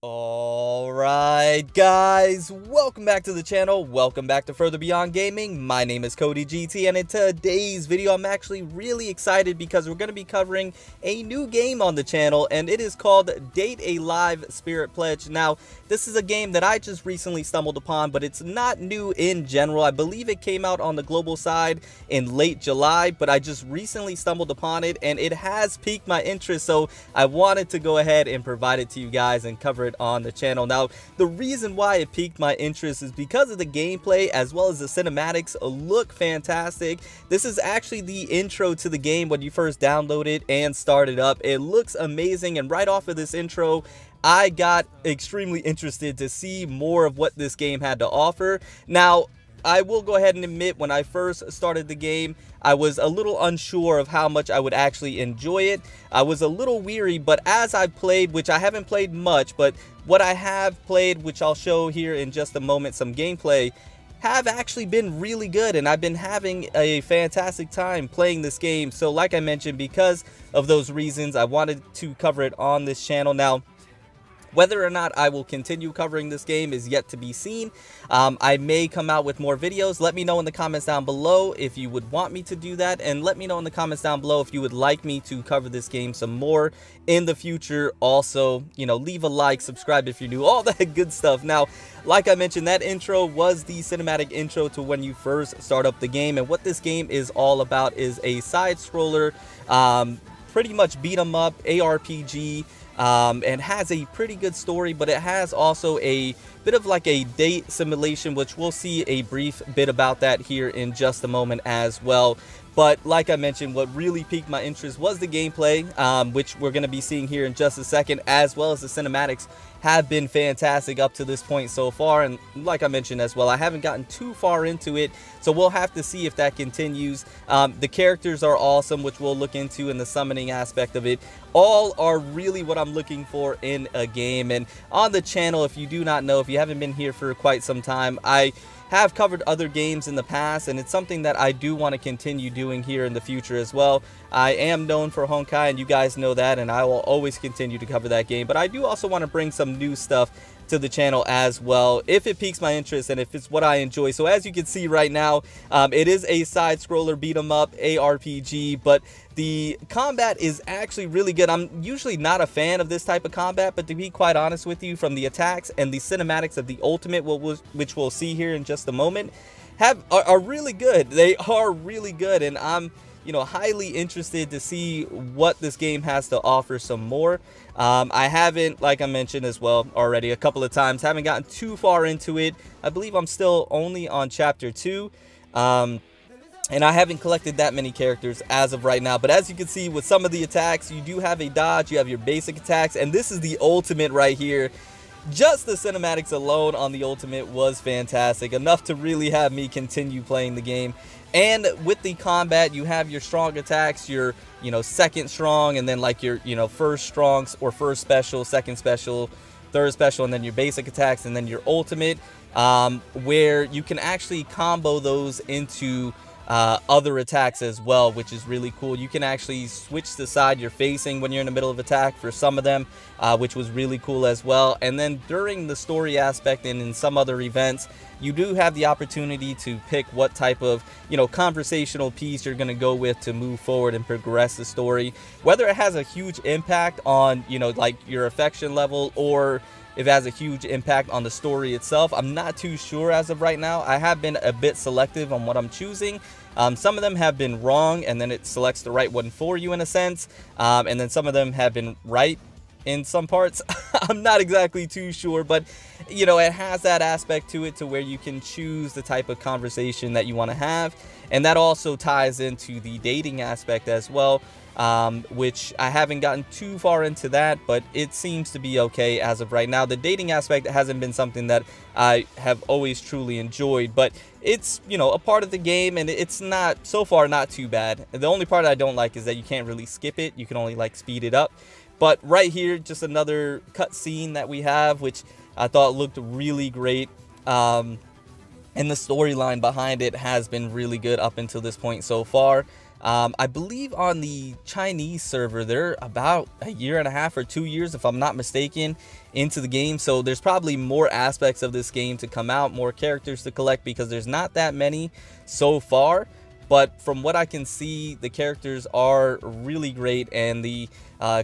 Alright guys, welcome back to the channel, welcome back to Further Beyond Gaming. My name is Cody GT, and in today's video I'm actually really excited because we're going to be covering a new game on the channel, and it is called Date a Live Spirit Pledge. Now, this is a game that I just recently stumbled upon, but it's not new in general. I believe it came out on the global side in late July, but I just recently stumbled upon it and it has piqued my interest, so I wanted to go ahead and provide it to you guys and cover it on the channel. Now, the reason why it piqued my interest is because of the gameplay as well as the cinematics look fantastic. This is actually the intro to the game when you first download it and start it up. It looks amazing, and right off of this intro I got extremely interested to see more of what this game had to offer. Now, I will go ahead and admit, when I first started the game, I was a little unsure of how much I would actually enjoy it. I was a little weary, but as I played, which I haven't played much, but what I have played, which I'll show here in just a moment, some gameplay, have actually been really good, and I've been having a fantastic time playing this game. So like I mentioned, because of those reasons, I wanted to cover it on this channel. Now, whether or not I will continue covering this game is yet to be seen. I may come out with more videos. Let me know in the comments down below if you would want me to do that, and let me know in the comments down below if you would like me to cover this game some more in the future. Also, leave a like, subscribe if you're new, all that good stuff. Now, like I mentioned, that intro was the cinematic intro to when you first start up the game, and what this game is all about is a side scroller, pretty much beat 'em up ARPG. And has a pretty good story, but it has also a bit of like a date simulation, which we'll see a brief bit about that here in just a moment as well. But like I mentioned, what really piqued my interest was the gameplay, which we're going to be seeing here in just a second, as well as the cinematics have been fantastic up to this point so far. And like I mentioned as well, I haven't gotten too far into it, so we'll have to see if that continues. The characters are awesome, which we'll look into, in the summoning aspect of it. All are really what I'm looking for in a game. And on the channel, if you do not know, if you haven't been here for quite some time, I have covered other games in the past, and it's something that I do want to continue doing here in the future as well. I am known for Honkai, and you guys know that, and I will always continue to cover that game, but I do also want to bring some new stuff to the channel as well, if it piques my interest and if it's what I enjoy. So as you can see right now, it is a side scroller beat 'em up ARPG, but the combat is actually really good. I'm usually not a fan of this type of combat, but to be quite honest with you, from the attacks and the cinematics of the ultimate, which we'll see here in just a moment, are really good. They are really good, and I'm highly interested to see what this game has to offer some more. I haven't, like I mentioned as well already a couple of times, haven't gotten too far into it. I believe I'm still only on chapter 2. And I haven't collected that many characters as of right now. But as you can see, with some of the attacks, you do have a dodge, you have your basic attacks, and this is the ultimate right here. Just the cinematics alone on the ultimate was fantastic, enough to really have me continue playing the game. And with the combat, you have your strong attacks, your second strong, and then like your first strong or first special, second special, third special, and then your basic attacks, and then your ultimate, where you can actually combo those into other attacks as well, which is really cool. You can actually switch the side you're facing when you're in the middle of attack for some of them, which was really cool as well. And then during the story aspect and in some other events, you do have the opportunity to pick what type of conversational piece you're going to go with to move forward and progress the story, whether it has a huge impact on like your affection level, or if it has a huge impact on the story itself. I'm not too sure as of right now. I have been a bit selective on what I'm choosing. Some of them have been wrong, and then it selects the right one for you in a sense. And then some of them have been right in some parts. I'm not exactly too sure, but it has that aspect to it to where you can choose the type of conversation that you want to have. And that also ties into the dating aspect as well, which I haven't gotten too far into that, but it seems to be okay as of right now. The dating aspect hasn't been something that I have always truly enjoyed, but it's a part of the game, and it's not, so far, not too bad. The only part I don't like is that you can't really skip it. You can only like speed it up. But right here, just another cutscene that we have, which I thought looked really great. And the storyline behind it has been really good up until this point so far. I believe on the Chinese server, they're about a year and a half or 2 years, if I'm not mistaken, into the game. So there's probably more aspects of this game to come out, more characters to collect, because there's not that many so far. But from what I can see, the characters are really great, and the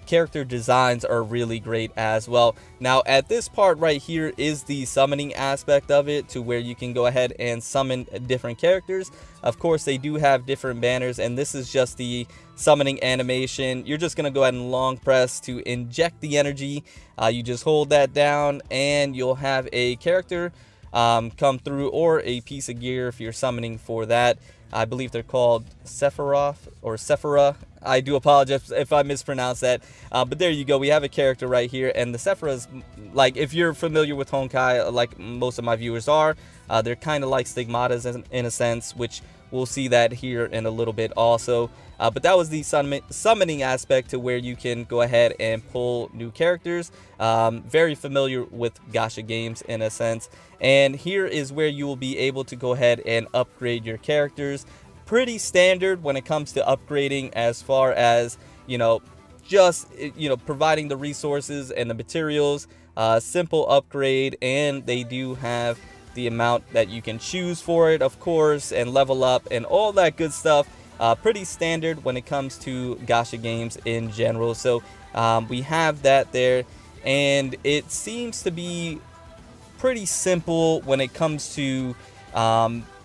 character designs are really great as well. Now, at this part right here is the summoning aspect of it, to where you can go ahead and summon different characters. Of course, they do have different banners, and this is just the summoning animation. You're just going to go ahead and long press to inject the energy. You just hold that down, and you'll have a character come through, or a piece of gear if you're summoning for that. I believe they're called Sephiroth or Sephira. I do apologize if I mispronounce that. But there you go. We have a character right here. And the Sephiras, like, if you're familiar with Honkai, like most of my viewers are, they're kind of like stigmatas in a sense, which we'll see that here in a little bit also. But that was the summoning aspect, to where you can go ahead and pull new characters. Very familiar with gacha games in a sense. And here is where you will be able to go ahead and upgrade your characters. Pretty standard when it comes to upgrading, as far as, just, providing the resources and the materials. Simple upgrade, and they do have the amount that you can choose for it, of course, and level up and all that good stuff. Pretty standard when it comes to gacha games in general. So we have that there, and it seems to be pretty simple when it comes to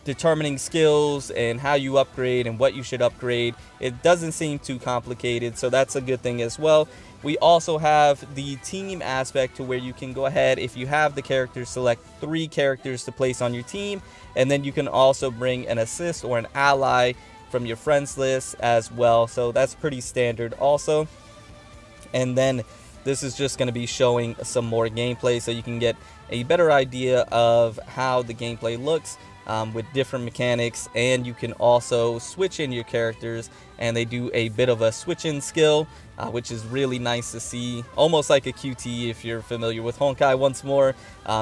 determining skills and how you upgrade and what you should upgrade. It doesn't seem too complicated, so that's a good thing as well. We also have the team aspect, to where you can go ahead, if you have the characters, select 3 characters to place on your team, and then you can also bring an assist or an ally from your friends list as well. So that's pretty standard also. And then this is just going to be showing some more gameplay, so you can get a better idea of how the gameplay looks with different mechanics. And you can also switch in your characters, and they do a bit of a switch in skill, which is really nice to see, almost like a QT if you're familiar with Honkai once more,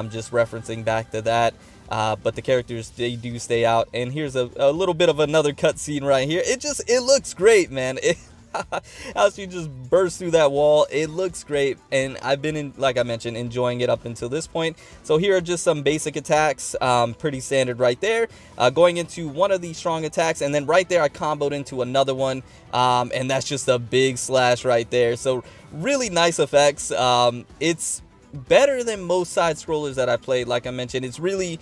just referencing back to that. But the characters, they do stay out. And here's a little bit of another cutscene right here. It looks great, man. As you just burst through that wall, it looks great, and I've been, like I mentioned, enjoying it up until this point. So here are just some basic attacks, pretty standard right there. Going into one of these strong attacks, and then right there I comboed into another one, and that's just a big slash right there. So really nice effects. It's better than most side scrollers that I played. Like I mentioned, it's really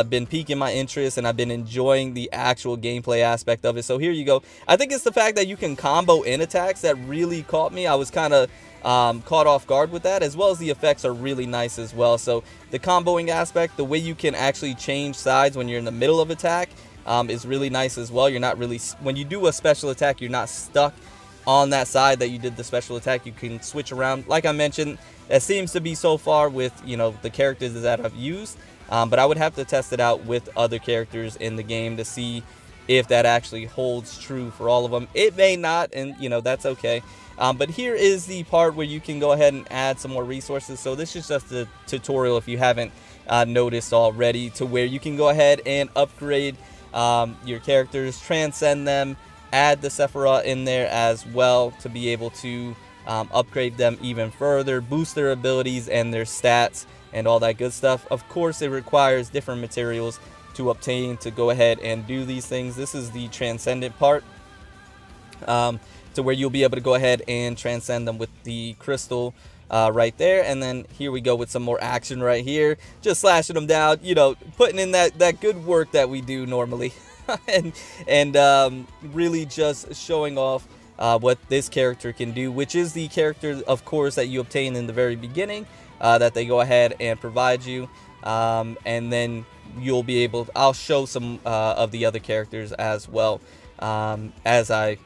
been piquing my interest, and I've been enjoying the actual gameplay aspect of it. So here you go. I think it's the fact that you can combo in attacks that really caught me. I was kind of caught off guard with that, as well as the effects are really nice as well. So the comboing aspect, the way you can actually change sides when you're in the middle of attack, is really nice as well. You're not really, when you do a special attack, you're not stuck on that side that you did the special attack. You can switch around, like I mentioned. That seems to be so far with, the characters that I've used, but I would have to test it out with other characters in the game to see if that actually holds true for all of them. It may not, and that's okay. But here is the part where you can go ahead and add some more resources. So this is just a tutorial if you haven't noticed already, to where you can go ahead and upgrade your characters, transcend them, add the Sephira in there as well, to be able to upgrade them even further, boost their abilities and their stats and all that good stuff. Of course, it requires different materials to obtain to go ahead and do these things. This is the transcendent part, to where you'll be able to go ahead and transcend them with the crystal right there. And then here we go with some more action right here, just slashing them down, putting in that good work that we do normally. and really just showing off what this character can do, which is the character, of course, that you obtain in the very beginning, that they go ahead and provide you, and then you'll be able to, I'll show some of the other characters as well, as I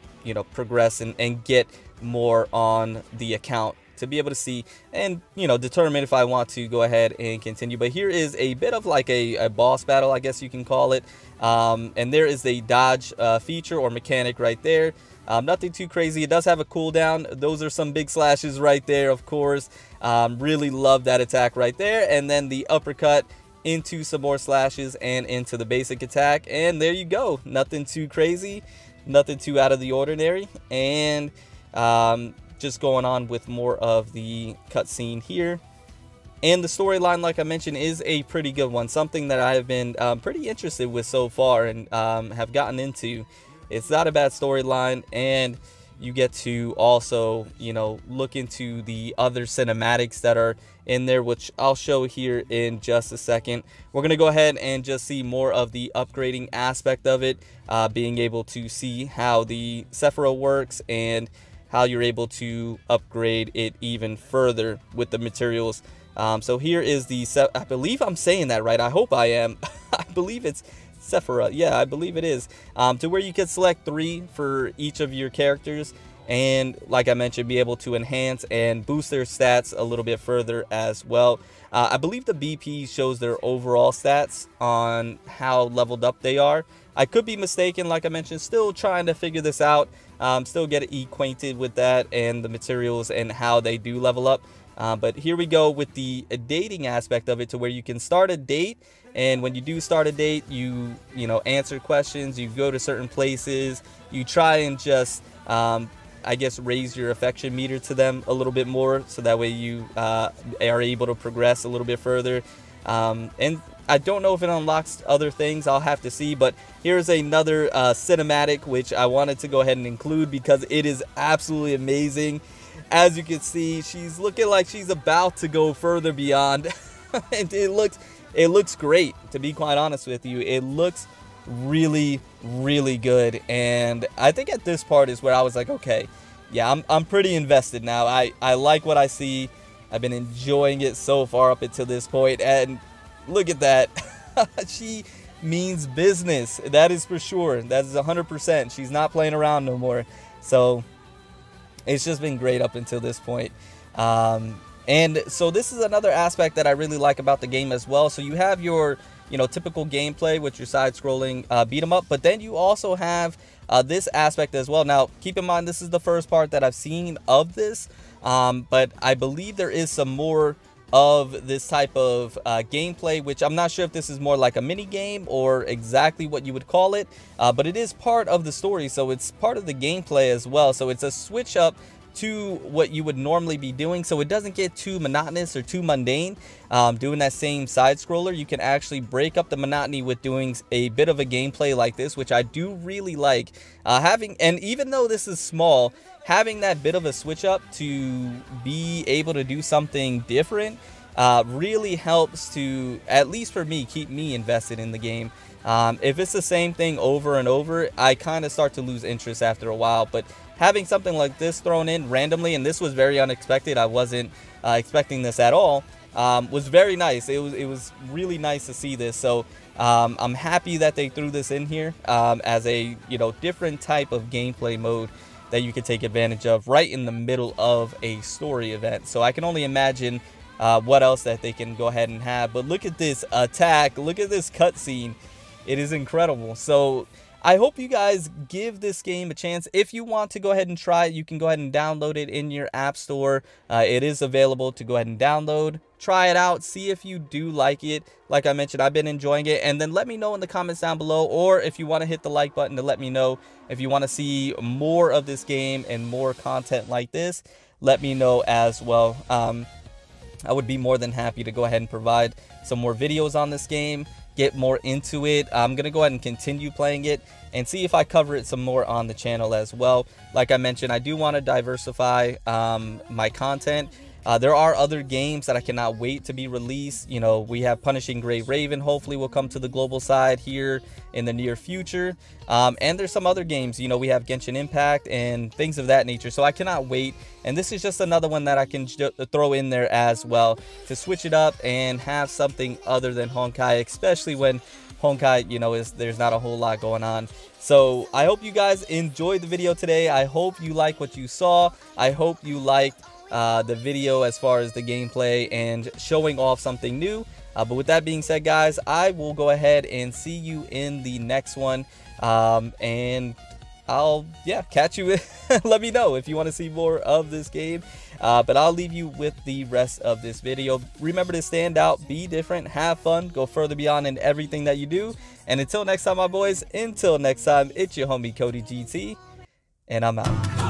progress and get more on the account, to be able to see and determine if I want to go ahead and continue. But here is a bit of like a boss battle, I guess you can call it, and there is the dodge feature or mechanic right there. Nothing too crazy. It does have a cooldown. Those are some big slashes right there, of course. Really love that attack right there. And then the uppercut into some more slashes and into the basic attack. And there you go. Nothing too crazy. nothing too out of the ordinary. And just going on with more of the cutscene here. And the storyline, like I mentioned, is a pretty good one. Something that I have been pretty interested with so far and have gotten into. It's not a bad storyline, and you get to also, you know, look into the other cinematics that are in there, which I'll show here in just a second. We're going to go ahead and just see more of the upgrading aspect of it, being able to see how the Sephiroth works and how you're able to upgrade it even further with the materials. So here is the, I believe I'm saying that right. I hope I am. I believe it's Sephiroth. Yeah, I believe it is. To where you can select 3 for each of your characters. And like I mentioned, be able to enhance and boost their stats a little bit further as well. I believe the BP shows their overall stats on how leveled up they are. I could be mistaken, like I mentioned, still trying to figure this out. Still get acquainted with that and the materials and how they do level up. But here we go with the dating aspect of it, to where you can start a date. And when you do start a date, you know, answer questions, you go to certain places, you try and just, I guess, raise your affection meter to them a little bit more, so that way you are able to progress a little bit further. And I don't know if it unlocks other things, I'll have to see, but here's another cinematic which I wanted to go ahead and include because it is absolutely amazing. As you can see, she's looking like she's about to go further beyond. And it looks great, to be quite honest with you. It looks really, really good, and I think at this part is where I was like, okay, yeah, I'm pretty invested now. I like what I see. I've been enjoying it so far up until this point, and look at that. She means business, that is for sure. That is 100%. She's not playing around no more. So it's just been great up until this point. And so this is another aspect that I really like about the game as well. So you have your, you know, typical gameplay with your side-scrolling beat 'em up, but then you also have this aspect as well. Now, keep in mind, this is the first part that I've seen of this, but I believe there is some more of this type of gameplay, which I'm not sure if this is more like a mini game or exactly what you would call it, but it is part of the story, so it's part of the gameplay as well. So it's a switch up to what you would normally be doing, so it doesn't get too monotonous or too mundane. Doing that same side scroller, you can actually break up the monotony with doing a bit of a gameplay like this, which I do really like having. And even though this is small, having that bit of a switch up to be able to do something different really helps to, at least for me, keep me invested in the game. If it's the same thing over and over, I kind of start to lose interest after a while. But having something like this thrown in randomly, and this was very unexpected, I wasn't expecting this at all, was very nice. It was really nice to see this. So I'm happy that they threw this in here as a, you know, different type of gameplay mode that you could take advantage of right in the middle of a story event. So I can only imagine what else that they can go ahead and have. But look at this attack, look at this cutscene. It is incredible. So I hope you guys give this game a chance. If you want to go ahead and try it, you can go ahead and download it in your app store. It is available to go ahead and download. Try it out, see if you do like it. Like I mentioned, I've been enjoying it, and then let me know in the comments down below, or if you want to hit the like button to let me know if you want to see more of this game and more content like this. Let me know as well. I would be more than happy to go ahead and provide some more videos on this game, get more into it. I'm gonna go ahead and continue playing it and see if I cover it some more on the channel as well. Like I mentioned, I do want to diversify my content. There are other games that I cannot wait to be released. You know, we have Punishing Gray Raven, hopefully will come to the global side here in the near future. And there's some other games, you know, we have Genshin Impact and things of that nature. So I cannot wait. And this is just another one that I can throw in there as well to switch it up and have something other than Honkai, especially when Honkai, you know, there's not a whole lot going on. So I hope you guys enjoyed the video today. I hope you like what you saw. I hope you liked the video as far as the gameplay and showing off something new. But with that being said, guys, I will go ahead and see you in the next one. And I'll, catch you. Let me know if you want to see more of this game. But I'll leave you with the rest of this video. Remember to stand out, be different, have fun, go further beyond in everything that you do. And until next time, my boys, until next time, it's your homie Cody GT, and I'm out.